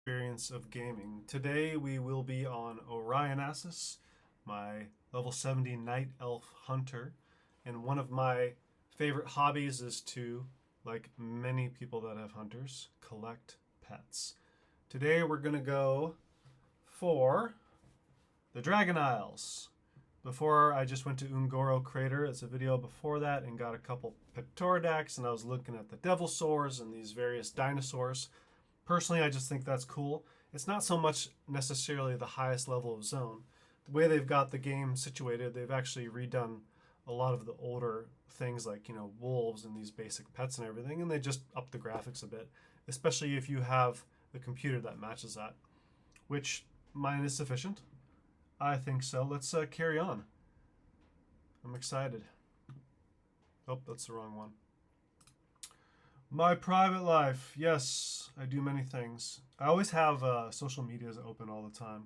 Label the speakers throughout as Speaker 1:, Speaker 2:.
Speaker 1: Experience of gaming. Today we will be on Orionassus, my level 70 Night Elf Hunter, and one of my favorite hobbies is to, like many people that have hunters, collect pets. Today we're going to go for the Dragon Isles. Before I just went to Ungoro Crater as a video before that and got a couple Pictoridax, and I was looking at the Devilsaurs and these various dinosaurs. Personally, I just think that's cool. It's not so much necessarily the highest level of zone. The way they've got the game situated, they've actually redone a lot of the older things like, wolves and these basic pets and everything, and they just up the graphics a bit, especially if you have the computer that matches that, which mine is sufficient. I think so. Let's carry on. I'm excited. Oh, that's the wrong one. My private life. Yes, I do many things. I always have social medias open all the time.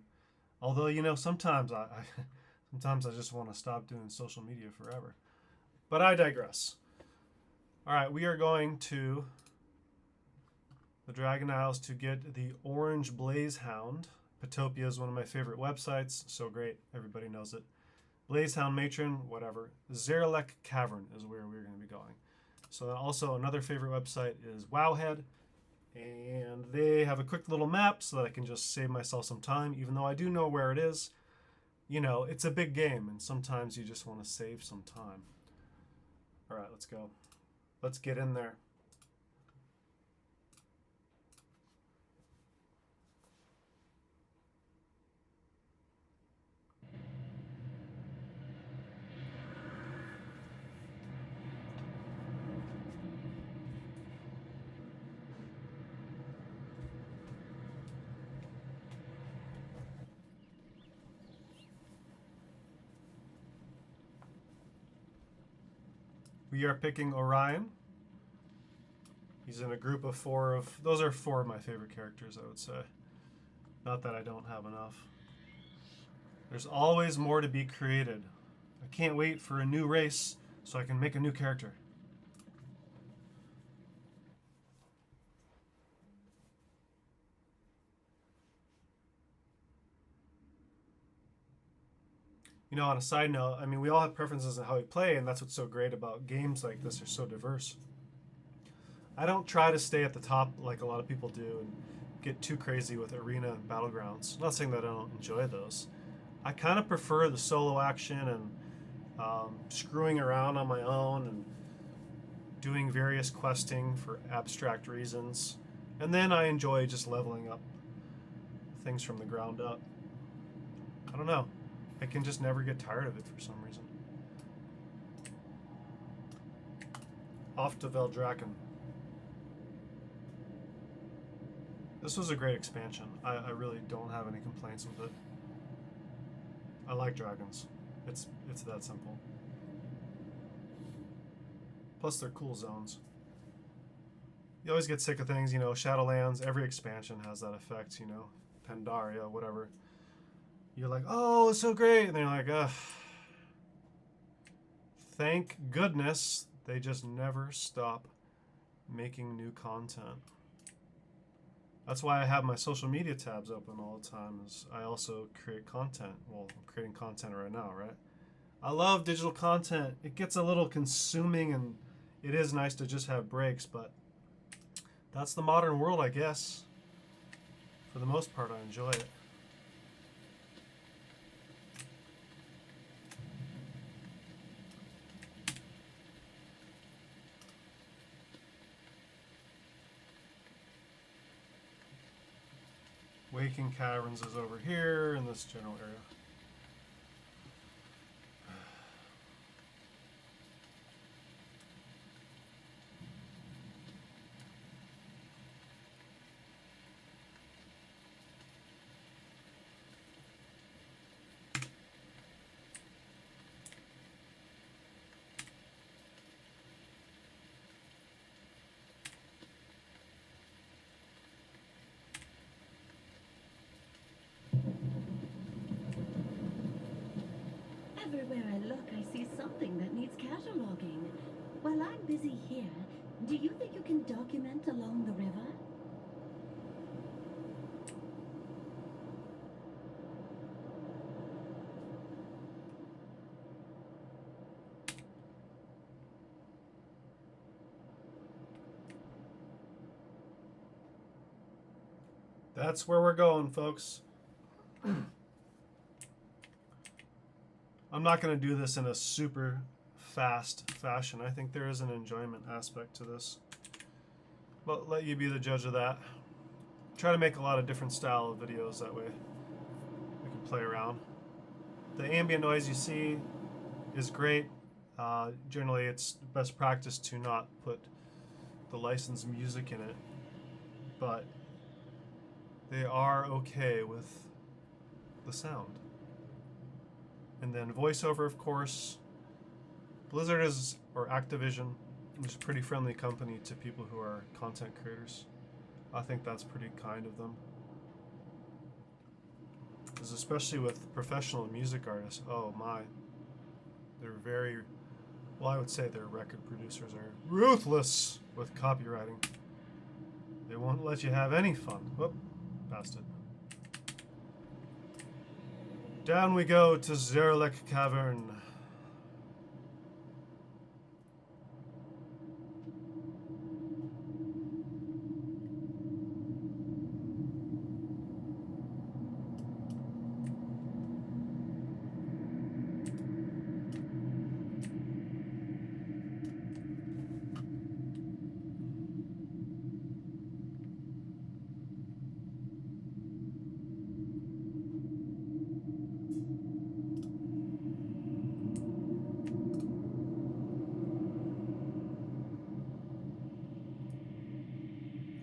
Speaker 1: Although, sometimes sometimes I just want to stop doing social media forever. But I digress. All right, we are going to the Dragon Isles to get the Orange Blaze Hound. Petopia is one of my favorite websites. So great. Everybody knows it. Blazehound Matron, whatever. Zaralek Cavern is where we're going to be going. So also another favorite website is Wowhead, and they have a quick little map so that I can just save myself some time, even though I do know where it is. It's a big game, and sometimes you just want to save some time. All right, let's go. Let's get in there. We are picking Orion. He's in a group of those are four of my favorite characters, I would say. Not that I don't have enough. There's always more to be created. I can't wait for a new race so I can make a new character. On a side note, we all have preferences on how we play, and that's what's so great about games like this. They're so diverse. I don't try to stay at the top like a lot of people do and get too crazy with arena and battlegrounds. I'm not saying that I don't enjoy those. I kind of prefer the solo action and screwing around on my own and doing various questing for abstract reasons. And then I enjoy just leveling up things from the ground up. I don't know. I can just never get tired of it for some reason. Off to Veldraken. This was a great expansion. I really don't have any complaints with it. I like dragons. It's that simple. Plus they're cool zones. You always get sick of things, Shadowlands, every expansion has that effect, Pandaria, whatever. You're like, oh, it's so great. And then you're like, ugh. Thank goodness they just never stop making new content. That's why I have my social media tabs open all the time, is I also create content. Well, I'm creating content right now, right? I love digital content. It gets a little consuming, and it is nice to just have breaks, but that's the modern world, I guess. For the most part, I enjoy it. Waking Caverns is over here in this general area.
Speaker 2: Everywhere I look, I see something that needs cataloging. While I'm busy here, do you think you can document along the river?
Speaker 1: That's where we're going, folks. I'm not going to do this in a super fast fashion. I think there is an enjoyment aspect to this. But let you be the judge of that. Try to make a lot of different style of videos, that way we can play around. The ambient noise you see is great. Generally, it's best practice to not put the licensed music in it, but they are okay with the sound. And then voiceover, of course. Blizzard is, or Activision, is a pretty friendly company to people who are content creators. I think that's pretty kind of them. Because especially with professional music artists, oh my. They're very, well, I would say their record producers are ruthless with copywriting. They won't let you have any fun. Whoop, passed it. Down we go to Zaralek Cavern.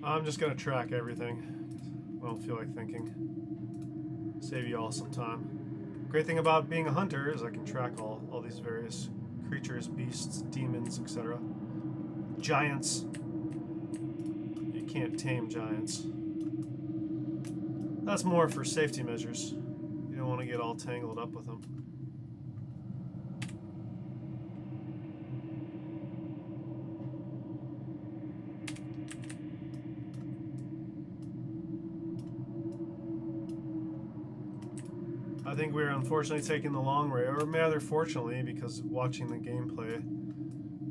Speaker 1: I'm just gonna track everything. I don't feel like thinking. Save you all some time. Great thing about being a hunter is I can track all these various creatures, beasts, demons, etc. Giants. You can't tame giants. That's more for safety measures. You don't want to get all tangled up with them. I think we're unfortunately taking the long way, or rather fortunately, because watching the gameplay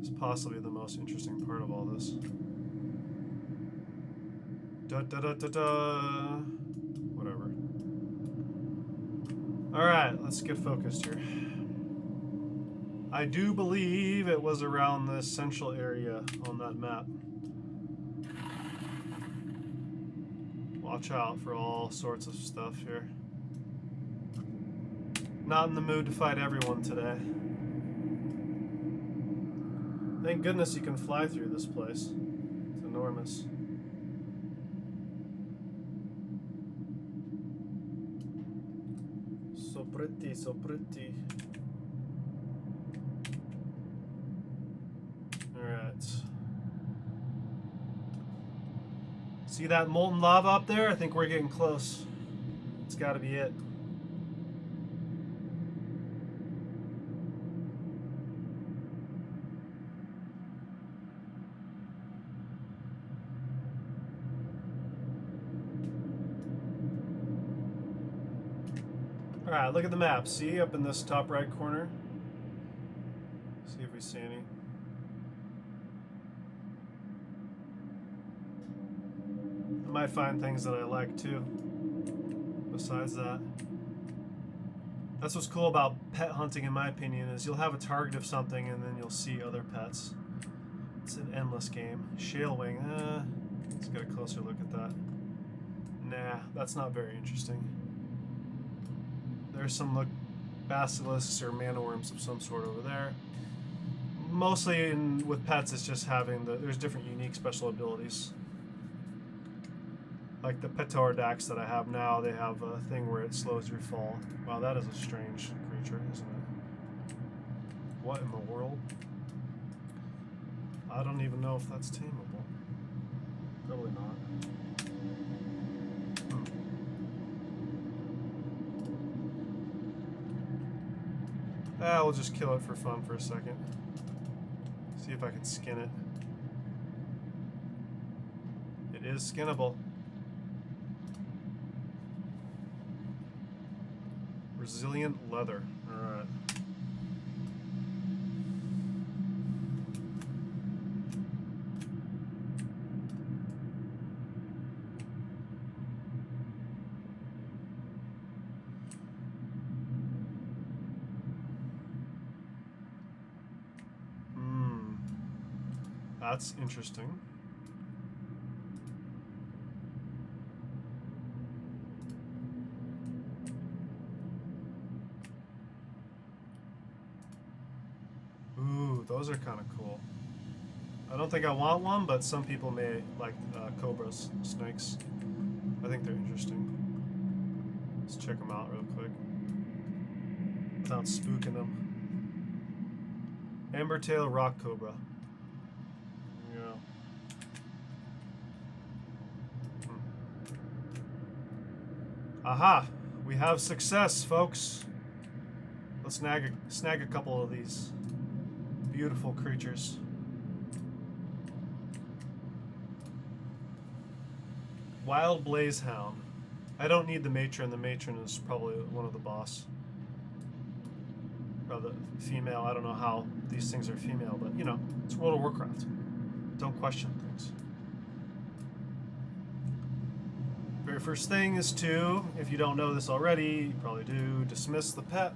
Speaker 1: is possibly the most interesting part of all this. Whatever. Alright, let's get focused here. I do believe it was around this central area on that map. Watch out for all sorts of stuff here. Not in the mood to fight everyone today. Thank goodness you can fly through this place. It's enormous. So pretty, so pretty. Alright. See that molten lava up there? I think we're getting close. It's gotta be it. Alright, look at the map. See, up in this top right corner? See if we see any. I might find things that I like too. Besides that. That's what's cool about pet hunting, in my opinion, is you'll have a target of something and then you'll see other pets. It's an endless game. Shale wing. Let's get a closer look at that. Nah, that's not very interesting. There's some basilisks or man-worms of some sort over there. Mostly with pets, it's just having there's different unique special abilities. Like the Petaurodax that I have now, they have a thing where it slows your fall. Wow, that is a strange creature, isn't it? What in the world? I don't even know if that's tameable. Probably not. We'll just kill it for fun for a second. See if I can skin it. It is skinnable. Resilient leather. Alright. That's interesting. Ooh, those are kind of cool. I don't think I want one, but some people may like cobras, snakes. I think they're interesting. Let's check them out real quick without spooking them. Ambertail rock cobra. Yeah. Aha! We have success, folks. Let's snag a couple of these beautiful creatures. Wild Blaze Hound. I don't need the matron. The matron is probably one of the boss. Or the female. I don't know how these things are female, but you know, it's World of Warcraft. Don't question things. Very first thing is to, if you don't know this already, you probably do, dismiss the pet.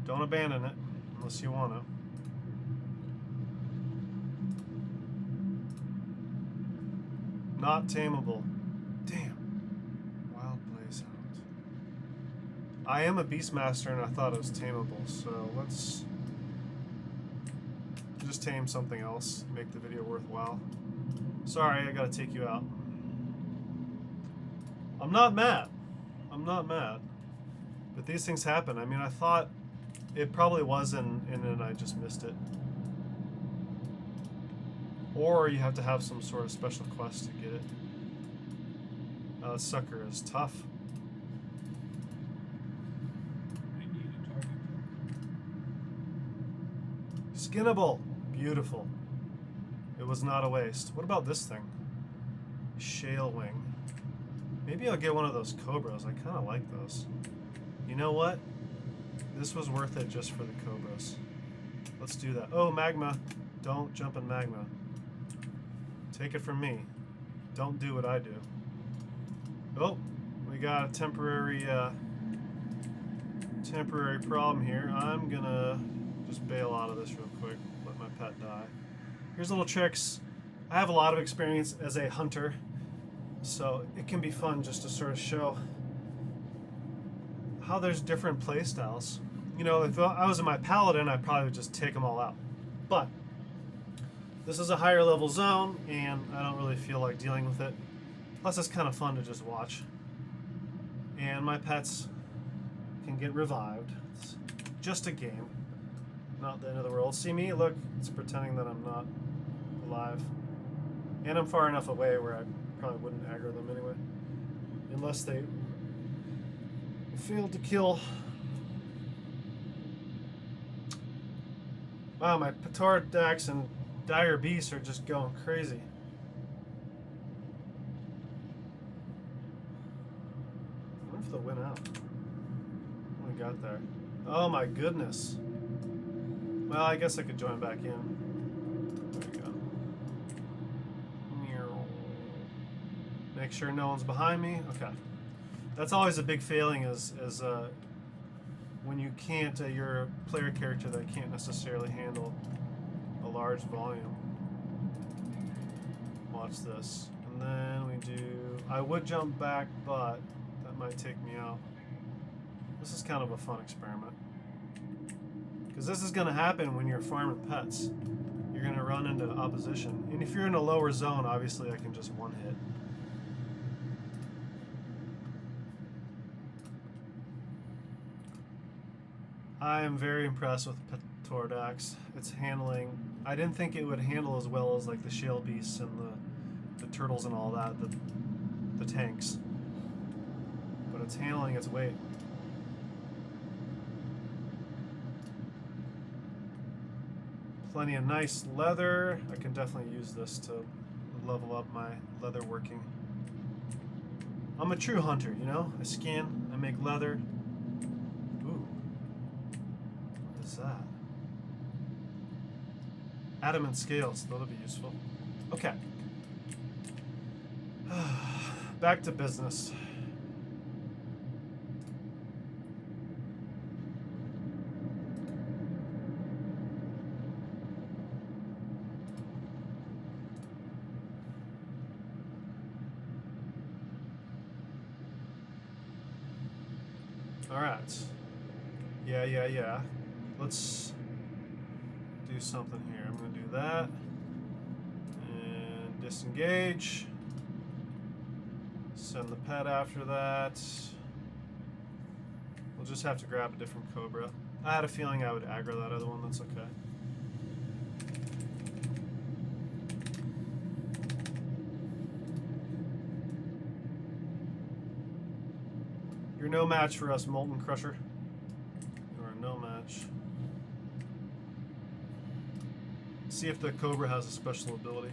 Speaker 1: Don't abandon it unless you want to. Not tameable. Damn. Wild Blaze Hound. I am a Beastmaster and I thought it was tameable, so let's just tame something else. Make the video worthwhile. Sorry, I gotta take you out. I'm not mad. I'm not mad. But these things happen. I mean, I thought it probably was and then I just missed it. Or you have to have some sort of special quest to get it. This sucker is tough.
Speaker 3: I need a target.
Speaker 1: Skinnable. Beautiful. It was not a waste. What about this thing? Shale Wing. Maybe I'll get one of those cobras. I kind of like those. You know what? This was worth it just for the cobras. Let's do that. Oh, magma. Don't jump in magma. Take it from me. Don't do what I do. Oh, we got a temporary problem here. I'm gonna just bail out of this real quick. Let my pet die. Here's little tricks. I have a lot of experience as a hunter, so it can be fun just to sort of show how there's different play styles. You know, if I was in my paladin, I'd probably just take them all out. But this is a higher level zone, and I don't really feel like dealing with it. Plus, it's kind of fun to just watch. And my pets can get revived. It's just a game, not the end of the world. See me? Look, it's pretending that I'm not alive. And I'm far enough away where I probably wouldn't aggro them anyway. Unless they failed to kill. Wow, my Pterodax and Dire Beasts are just going crazy. I wonder if they'll win out. What we got there? Oh my goodness. Well, I guess I could join back in. There we go. Make sure no one's behind me. Okay. That's always a big failing is when you can't, you're a player character that can't necessarily handle a large volume. Watch this. And then we do, I would jump back, but that might take me out. This is kind of a fun experiment. Because this is going to happen when you're farming pets. You're going to run into opposition. And if you're in a lower zone, obviously I can just one hit. I am very impressed with Pterodax. It's handling. I didn't think it would handle as well as like the shale beasts and the turtles and all that, the tanks. But it's handling its weight. Plenty of nice leather. I can definitely use this to level up my leather working. I'm a true hunter, you know? I skin, I make leather. That? Adamant scales, that'll be useful. Okay. Back to business. Alright. Yeah. Let's do something here. I'm going to do that. And disengage. Send the pet after that. We'll just have to grab a different Cobra. I had a feeling I would aggro that other one. That's okay. You're no match for us, Molten Crusher. You are no match. See if the Cobra has a special ability.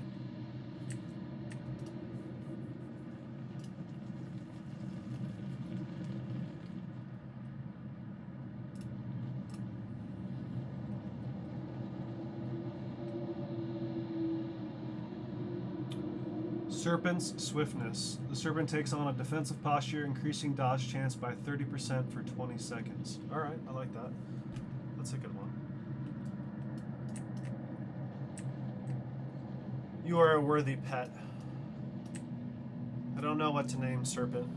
Speaker 1: Serpent's Swiftness. The serpent takes on a defensive posture, increasing dodge chance by 30% for 20 seconds. Alright, I like that. That's a good one. You are a worthy pet. I don't know what to name Serpent.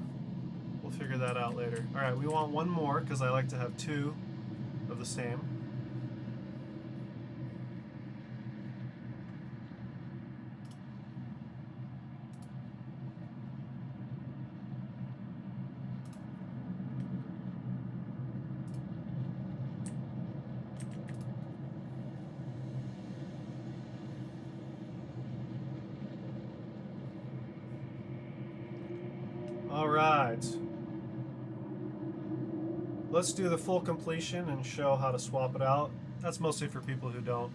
Speaker 1: We'll figure that out later. Alright, we want one more, because I like to have two of the same. Alright. Let's do the full completion and show how to swap it out. That's mostly for people who don't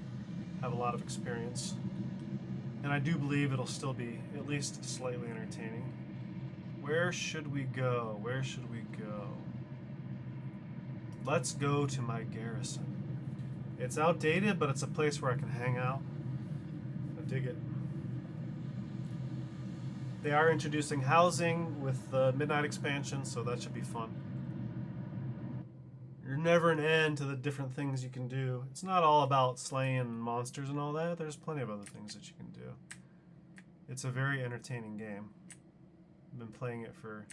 Speaker 1: have a lot of experience. And I do believe it'll still be at least slightly entertaining. Where should we go? Where should we go? Let's go to my garrison. It's outdated, but it's a place where I can hang out. I dig it. They are introducing housing with the Midnight expansion, so that should be fun. There's never an end to the different things you can do. It's not all about slaying monsters and all that. There's plenty of other things that you can do. It's a very entertaining game. I've been playing it for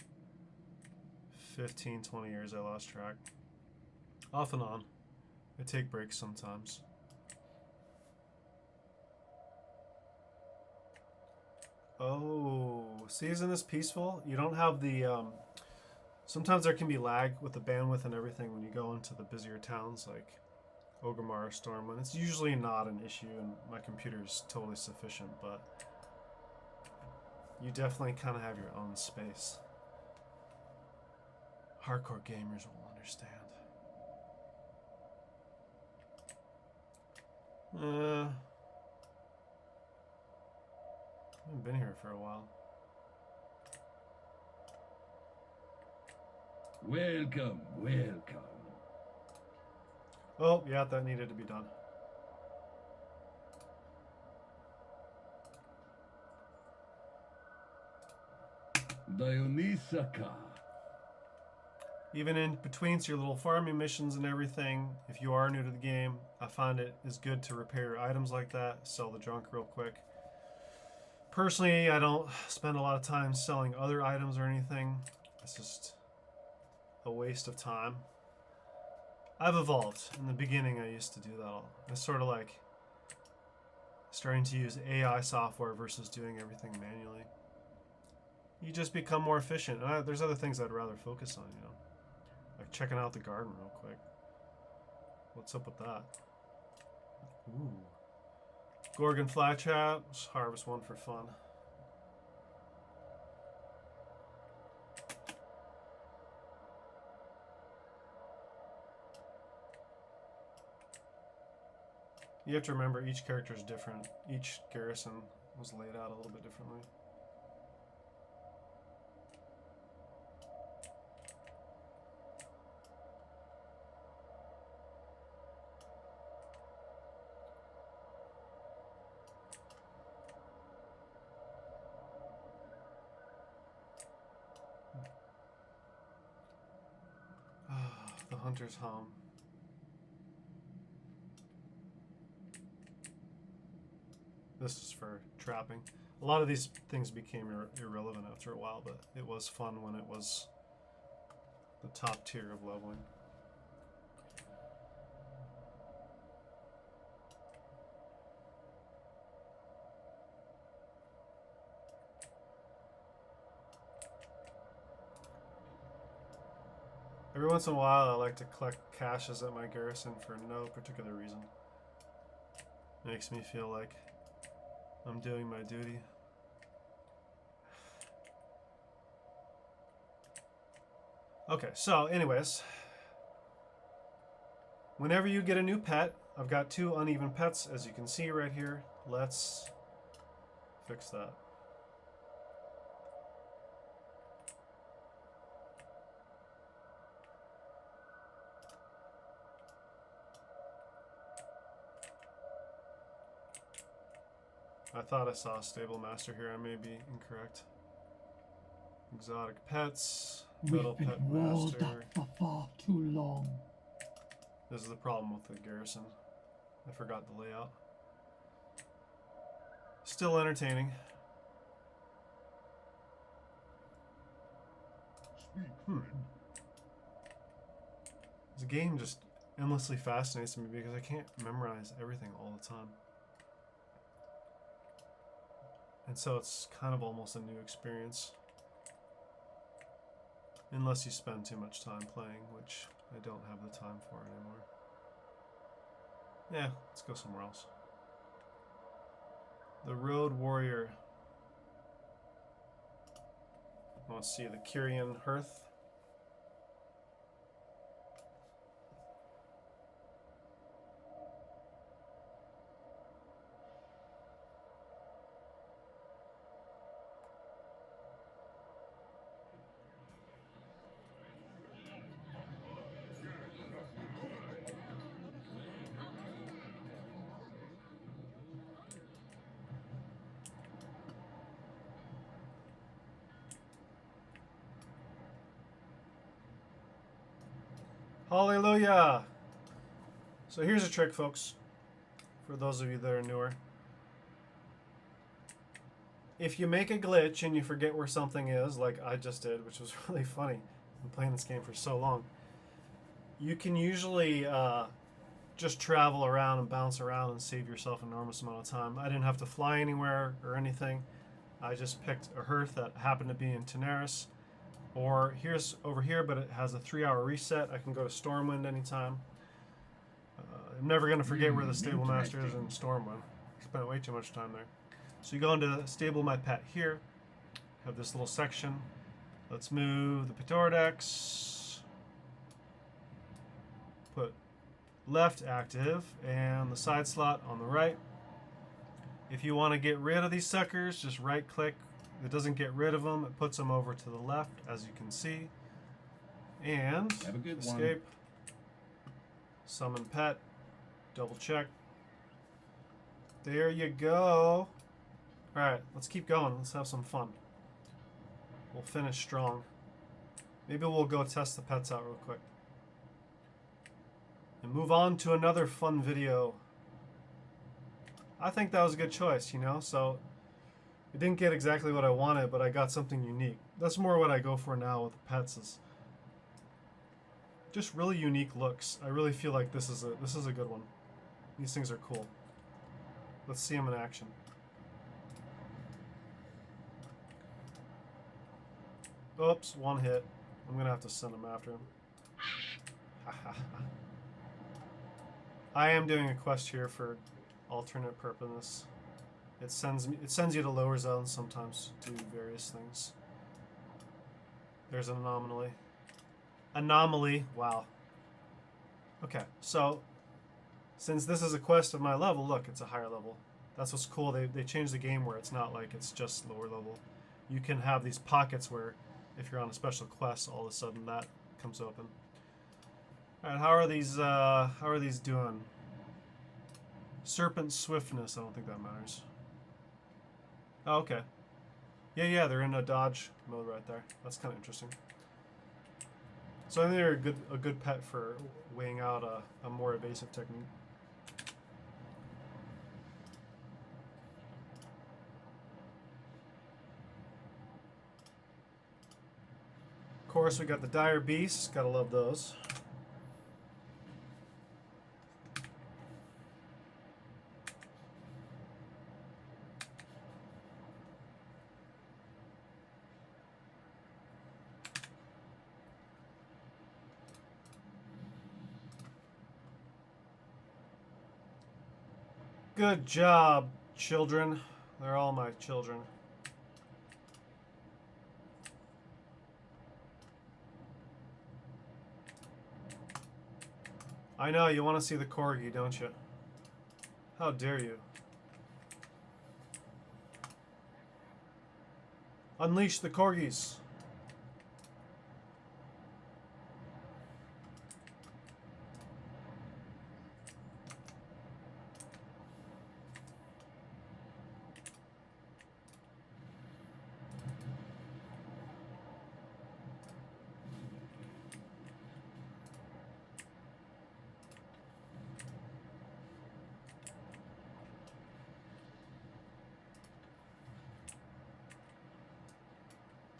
Speaker 1: 15, 20 years. I lost track. Off and on. I take breaks sometimes. Oh, see, isn't this peaceful? You don't have the, sometimes there can be lag with the bandwidth and everything when you go into the busier towns like Orgrimmar or Stormwind. It's usually not an issue and my computer is totally sufficient, but you definitely kind of have your own space. Hardcore gamers will understand. I haven't been here for a while.
Speaker 3: Welcome.
Speaker 1: Oh, yeah, that needed to be done.
Speaker 3: Dionysaka.
Speaker 1: Even in between your little farming missions and everything, if you are new to the game, I find it is good to repair your items like that, sell the junk real quick. Personally, I don't spend a lot of time selling other items or anything. It's just a waste of time. I've evolved. In the beginning, I used to do that all. It's sort of like starting to use AI software versus doing everything manually. You just become more efficient. And there's other things I'd rather focus on, you know. Like checking out the garden real quick. What's up with that? Ooh. Gorgon flytrap. Let's harvest one for fun. You have to remember each character is different. Each garrison was laid out a little bit differently. The hunter's home. This is for trapping. A lot of these things became irrelevant after a while, but it was fun when it was the top tier of leveling. Every once in a while, I like to collect caches at my garrison for no particular reason. Makes me feel like I'm doing my duty. Okay, so anyways, whenever you get a new pet, I've got 2 uneven pets, as you can see right here. Let's fix that. I thought I saw a stable master here. I may be incorrect. Exotic pets. Metal
Speaker 4: We've been
Speaker 1: pet
Speaker 4: walled
Speaker 1: master.
Speaker 4: up for far too long.
Speaker 1: This is the problem with the garrison. I forgot the layout. Still entertaining. This game just endlessly fascinates me because I can't memorize everything all the time. And so it's kind of almost a new experience. Unless you spend too much time playing, which I don't have the time for anymore. Yeah, let's go somewhere else. The Road Warrior. I want to see the Kyrian Hearth. Hallelujah! So here's a trick, folks, for those of you that are newer. If you make a glitch and you forget where something is, like I just did, which was really funny, I've been playing this game for so long, you can usually just travel around and bounce around and save yourself an enormous amount of time. I didn't have to fly anywhere or anything. I just picked a hearth that happened to be in Tenaris. Or here's over here, but it has a 3-hour reset. I can go to Stormwind anytime. I'm never going to forget where the stable master is in Stormwind. Spent way too much time there. So you go into stable my pet here. Have this little section. Let's move the Pterodex. Put left active and the side slot on the right. If you want to get rid of these suckers, just right click. It doesn't get rid of them. It puts them over to the left, as you can see. And
Speaker 3: Have a good
Speaker 1: escape. Summon pet. Double check. There you go. Alright, let's keep going. Let's have some fun. We'll finish strong. Maybe we'll go test the pets out real quick. And move on to another fun video. I think that was a good choice, you know? So I didn't get exactly what I wanted, but I got something unique. That's more what I go for now with the pets, is just really unique looks. I really feel like this is a good one. These things are cool. Let's see them in action. Oops, one hit. I'm gonna have to send him after him. I am doing a quest here for alternate purpose. It sends you to lower zones sometimes to do various things. There's an anomaly. Anomaly. Wow. Okay, so since this is a quest of my level, look, it's a higher level. That's what's cool. They changed the game where it's not like it's just lower level. You can have these pockets where if you're on a special quest, all of a sudden that comes open. All right, how are these doing? Serpent swiftness. I don't think that matters. Oh, okay. Yeah, they're in a dodge mode right there. That's kind of interesting. So I think they're a good pet for weighing out a more evasive technique. course, we got the dire beasts. Gotta love those. Good job, children. They're all my children. I know, you want to see the corgi, don't you? How dare you? Unleash the corgis.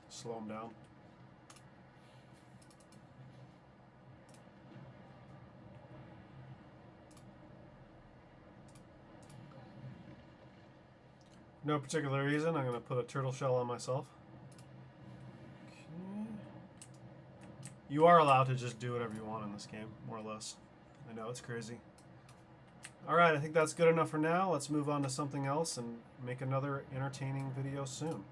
Speaker 1: Slow them down. No particular reason. I'm going to put a turtle shell on myself. Okay. You are allowed to just do whatever you want in this game, more or less. I know, it's crazy. Alright, I think that's good enough for now. Let's move on to something else and make another entertaining video soon.